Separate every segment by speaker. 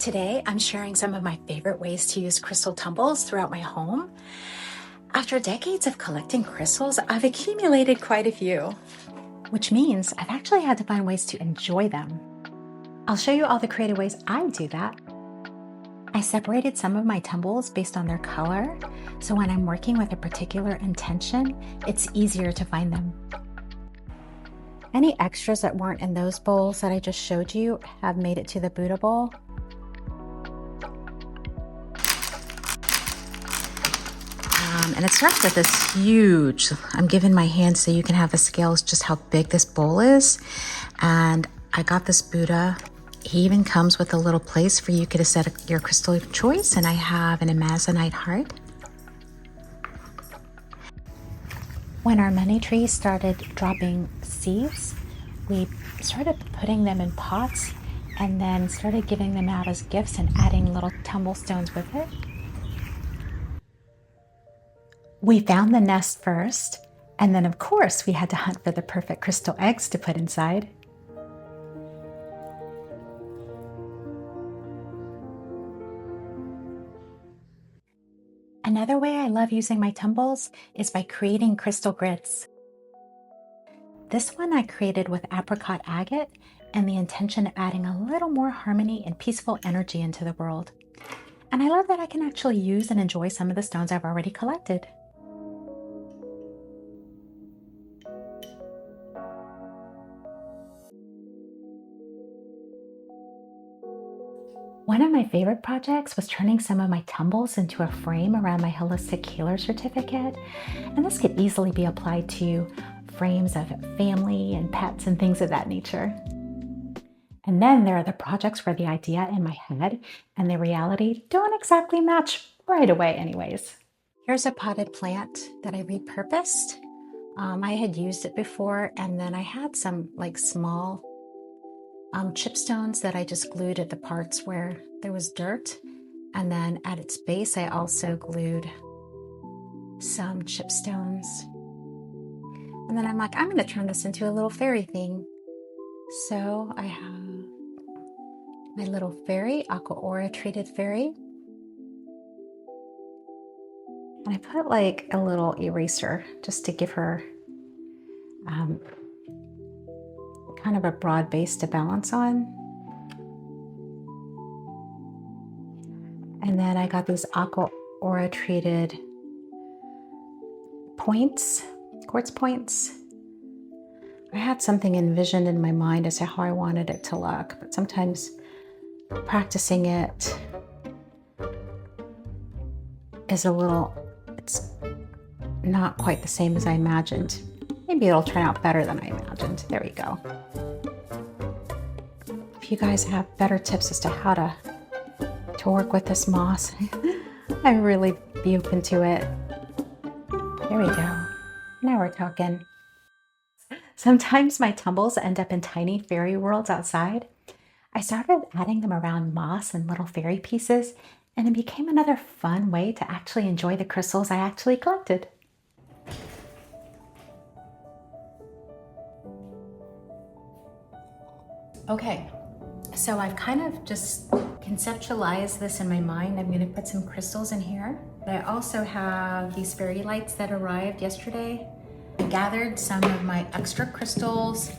Speaker 1: Today, I'm sharing some of my favorite ways to use crystal tumbles throughout my home. After decades of collecting crystals, I've accumulated quite a few, which means I've actually had to find ways to enjoy them. I'll show you all the creative ways I do that. I separated some of my tumbles based on their color, so when I'm working with a particular intention, it's easier to find them. Any extras that weren't in those bowls that I just showed you have made it to the Buddha bowl. And it starts with this huge, I'm giving my hand so you can have the scales just how big this bowl is. And I got this Buddha. He even comes with a little place for you to set your crystal of choice. And I have an Amazonite heart. When our money tree started dropping seeds, we started putting them in pots and then started giving them out as gifts and adding little tumble stones with it. We found the nest first, and then of course we had to hunt for the perfect crystal eggs to put inside. Another way I love using my tumbles is by creating crystal grids. This one I created with apricot agate and the intention of adding a little more harmony and peaceful energy into the world. And I love that I can actually use and enjoy some of the stones I've already collected. One of my favorite projects was turning some of my tumbles into a frame around my holistic healer certificate. And this could easily be applied to frames of family and pets and things of that nature. And then there are the projects where the idea in my head and the reality don't exactly match right away anyways. Here's a potted plant that I repurposed. I had used it before, and then I had some small chipstones that I just glued at the parts where there was dirt. And then at its base, I also glued some chipstones. And then I'm like, I'm going to turn this into a little fairy thing. So I have my little fairy, Aqua Aura treated fairy. And I put a little eraser just to give her kind of a broad base to balance on. And then I got these Aqua Aura treated points, quartz points. I had something envisioned in my mind as to how I wanted it to look, but sometimes practicing it is it's not quite the same as I imagined. Maybe it'll turn out better than I imagined. There we go. If you guys have better tips as to how to work with this moss, I'd really be open to it. There we go. Now we're talking. Sometimes my tumbles end up in tiny fairy worlds outside. I started adding them around moss and little fairy pieces, and it became another fun way to actually enjoy the crystals I actually collected. Okay, so I've kind of just conceptualized this in my mind. I'm going to put some crystals in here. I also have these fairy lights that arrived yesterday. I gathered some of my extra crystals,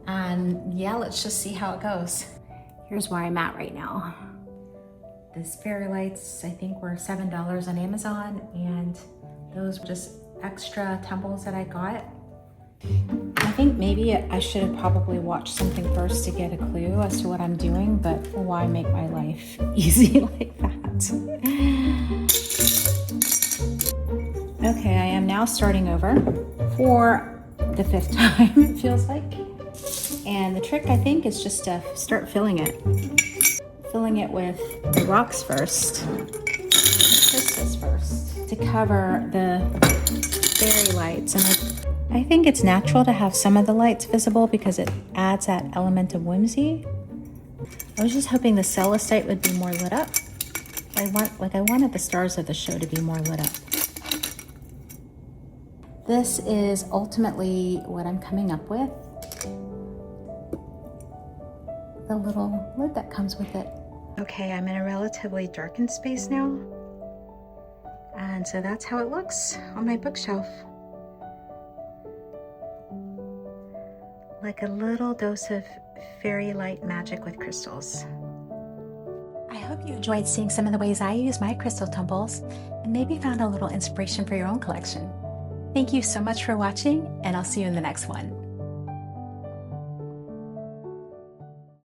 Speaker 1: and yeah, let's just see how it goes. Here's where I'm at right now. These fairy lights, I think, were $7 on Amazon, and those were just extra tumbles that I got. I think maybe I should have probably watched something first to get a clue as to what I'm doing, but why make my life easy like that? Okay, I am now starting over for the 5th time, it feels like. And the trick, I think, is just to start filling it. Filling it with the rocks first, crystals first, to cover the fairy lights. And I think it's natural to have some of the lights visible because it adds that element of whimsy. I was just hoping the celestite would be more lit up. I wanted the stars of the show to be more lit up. This is ultimately what I'm coming up with. The little lid that comes with it. Okay, I'm in a relatively darkened space now. And so that's how it looks on my bookshelf. Like a little dose of fairy light magic with crystals. I hope you enjoyed seeing some of the ways I use my crystal tumbles and maybe found a little inspiration for your own collection. Thank you so much for watching, and I'll see you in the next one.